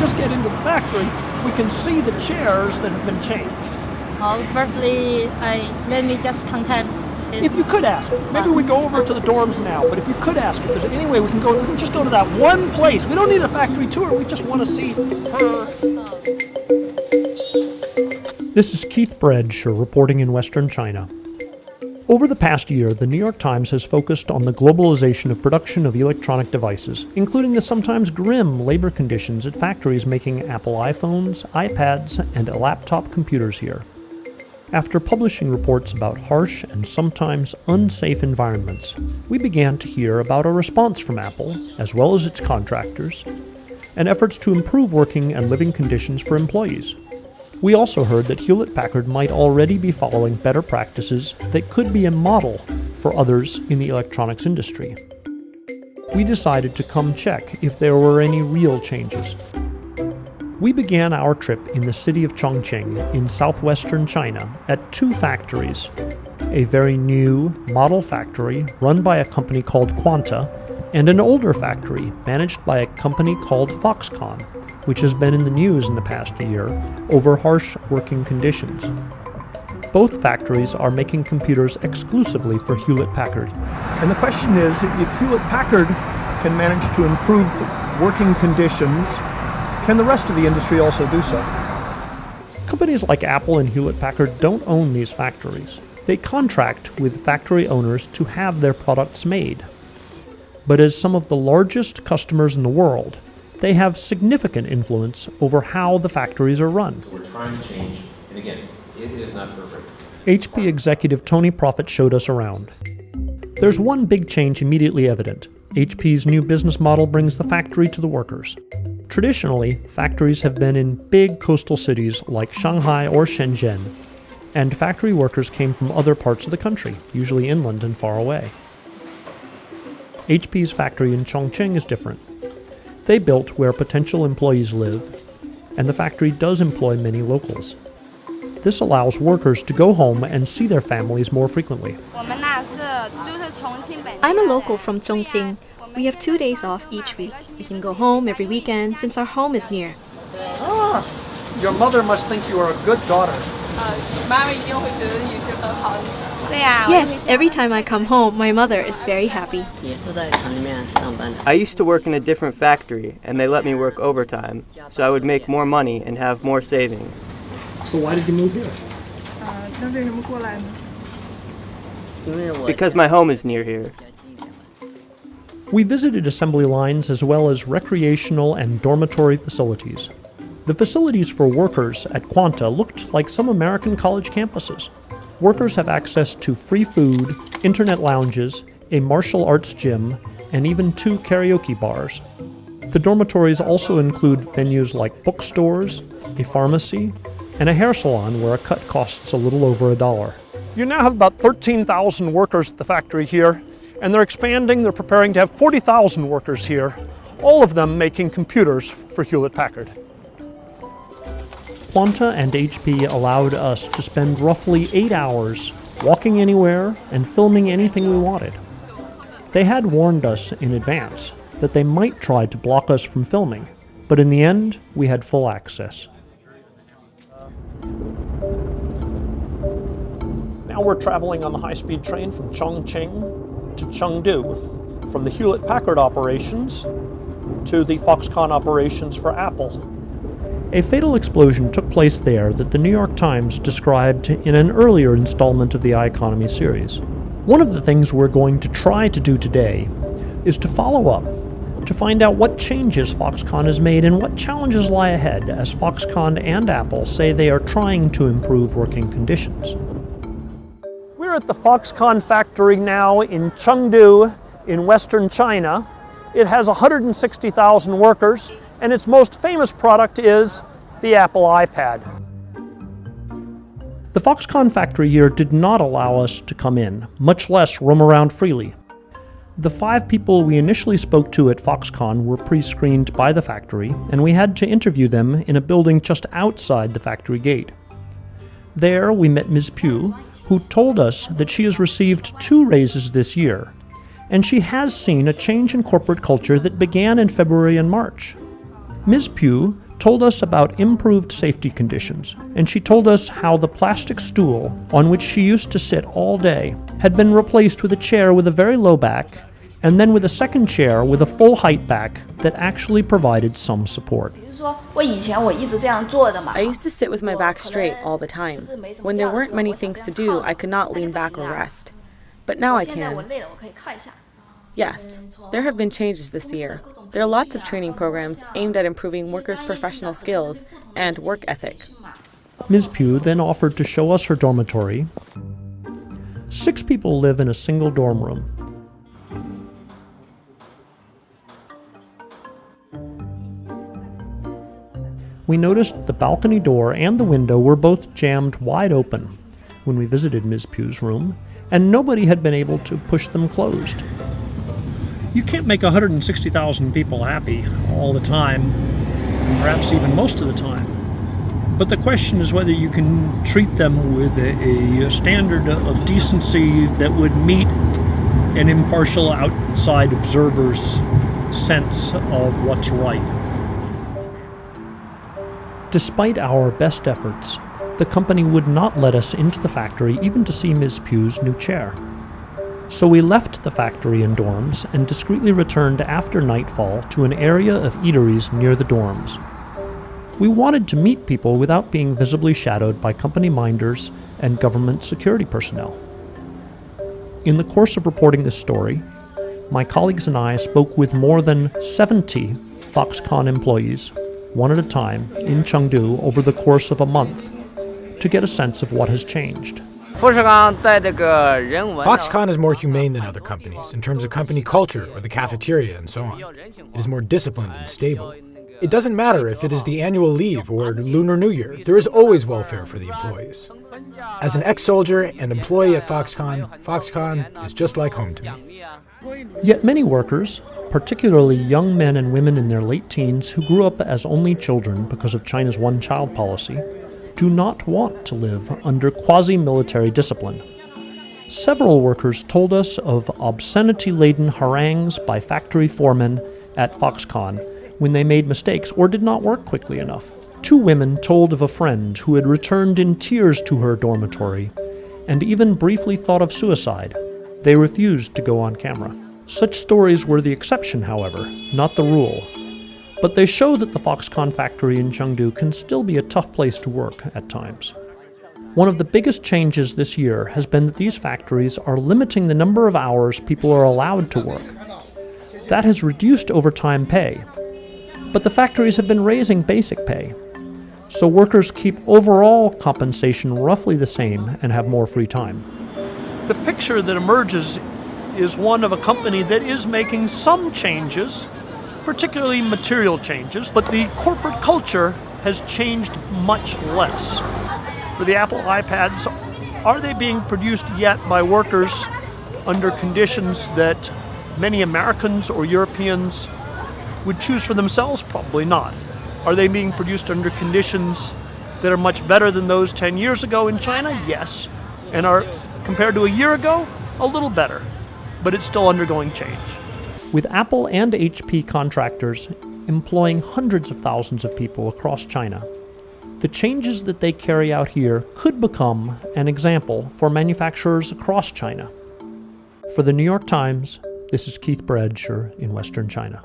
just get into the factory, we can see the chairs that have been changed. Firstly, let me just contact. If you could ask, maybe we go over to the dorms now, but if you could ask, if there's any way we can just go to that one place. We don't need a factory tour, we just want to see her. This is Keith Bredge reporting in Western China. Over the past year, the New York Times has focused on the globalization of production of electronic devices, including the sometimes grim labor conditions at factories making Apple iPhones, iPads, and laptop computers here. After publishing reports about harsh and sometimes unsafe environments, we began to hear about a response from Apple, as well as its contractors, and efforts to improve working and living conditions for employees. We also heard that Hewlett-Packard might already be following better practices that could be a model for others in the electronics industry. We decided to come check if there were any real changes. We began our trip in the city of Chongqing in southwestern China at two factories, a very new model factory run by a company called Quanta and an older factory managed by a company called Foxconn, which has been in the news in the past year over harsh working conditions. Both factories are making computers exclusively for Hewlett-Packard. And the question is, if Hewlett-Packard can manage to improve working conditions, can the rest of the industry also do so? Companies like Apple and Hewlett-Packard don't own these factories. They contract with factory owners to have their products made. But as some of the largest customers in the world, they have significant influence over how the factories are run. We're trying to change, and again, it is not perfect. HP executive Tony Proffitt showed us around. There's one big change immediately evident. HP's new business model brings the factory to the workers. Traditionally, factories have been in big coastal cities like Shanghai or Shenzhen, and factory workers came from other parts of the country, usually inland and far away. HP's factory in Chongqing is different. They built where potential employees live, and the factory does employ many locals. This allows workers to go home and see their families more frequently. I'm a local from Chongqing. We have 2 days off each week. We can go home every weekend since our home is near. Ah, your mother must think you are a good daughter. Yes, every time I come home, my mother is very happy. I used to work in a different factory, and they let me work overtime, so I would make more money and have more savings. So why did you move here? Because my home is near here. We visited assembly lines as well as recreational and dormitory facilities. The facilities for workers at Quanta looked like some American college campuses. Workers have access to free food, internet lounges, a martial arts gym, and even 2 karaoke bars. The dormitories also include venues like bookstores, a pharmacy, and a hair salon where a cut costs a little over $1. You now have about 13,000 workers at the factory here, and they're expanding. They're preparing to have 40,000 workers here, all of them making computers for Hewlett-Packard. Quanta and HP allowed us to spend roughly 8 hours walking anywhere and filming anything we wanted. They had warned us in advance that they might try to block us from filming, but in the end, we had full access. Now we're traveling on the high-speed train from Chongqing to Chengdu, from the Hewlett-Packard operations to the Foxconn operations for Apple. A fatal explosion took place there that the New York Times described in an earlier installment of the iEconomy series. One of the things we're going to try to do today is to follow up, to find out what changes Foxconn has made and what challenges lie ahead as Foxconn and Apple say they are trying to improve working conditions. We're at the Foxconn factory now in Chengdu in western China. It has 160,000 workers, and its most famous product is the Apple iPad. The Foxconn factory here did not allow us to come in, much less roam around freely. The 5 people we initially spoke to at Foxconn were pre-screened by the factory, and we had to interview them in a building just outside the factory gate. There we met Ms. Pugh, who told us that she has received 2 raises this year, and she has seen a change in corporate culture that began in February and March. Ms. Pugh told us about improved safety conditions, and she told us how the plastic stool on which she used to sit all day had been replaced with a chair with a very low back, and then with a second chair with a full height back that actually provided some support. I used to sit with my back straight all the time. When there weren't many things to do, I could not lean back or rest. But now I can. Yes, there have been changes this year. There are lots of training programs aimed at improving workers' professional skills and work ethic. Ms. Pugh then offered to show us her dormitory. 6 people live in a single dorm room. We noticed the balcony door and the window were both jammed wide open when we visited Ms. Pugh's room, and nobody had been able to push them closed. You can't make 160,000 people happy all the time, perhaps even most of the time. But the question is whether you can treat them with a standard of decency that would meet an impartial outside observer's sense of what's right. Despite our best efforts, the company would not let us into the factory even to see Ms. Pugh's new chair. So we left the factory and dorms and discreetly returned after nightfall to an area of eateries near the dorms. We wanted to meet people without being visibly shadowed by company minders and government security personnel. In the course of reporting this story, my colleagues and I spoke with more than 70 Foxconn employees, one at a time, in Chengdu over the course of a month, to get a sense of what has changed. Foxconn is more humane than other companies in terms of company culture or the cafeteria and so on. It is more disciplined and stable. It doesn't matter if it is the annual leave or Lunar New Year, there is always welfare for the employees. As an ex-soldier and employee at Foxconn, Foxconn is just like home to me. Yet many workers, particularly young men and women in their late teens who grew up as only children because of China's one-child policy, do not want to live under quasi-military discipline. Several workers told us of obscenity-laden harangues by factory foremen at Foxconn when they made mistakes or did not work quickly enough. 2 women told of a friend who had returned in tears to her dormitory and even briefly thought of suicide. They refused to go on camera. Such stories were the exception, however, not the rule. But they show that the Foxconn factory in Chengdu can still be a tough place to work at times. One of the biggest changes this year has been that these factories are limiting the number of hours people are allowed to work. That has reduced overtime pay. But the factories have been raising basic pay. So workers keep overall compensation roughly the same and have more free time. The picture that emerges is one of a company that is making some changes, particularly material changes, but the corporate culture has changed much less. For the Apple iPads, are they being produced yet by workers under conditions that many Americans or Europeans would choose for themselves? Probably not. Are they being produced under conditions that are much better than those 10 years ago in China? Yes. And are, compared to a year ago, a little better, but it's still undergoing change. With Apple and HP contractors employing hundreds of thousands of people across China, the changes that they carry out here could become an example for manufacturers across China. For the New York Times, this is Keith Bradshaw in Western China.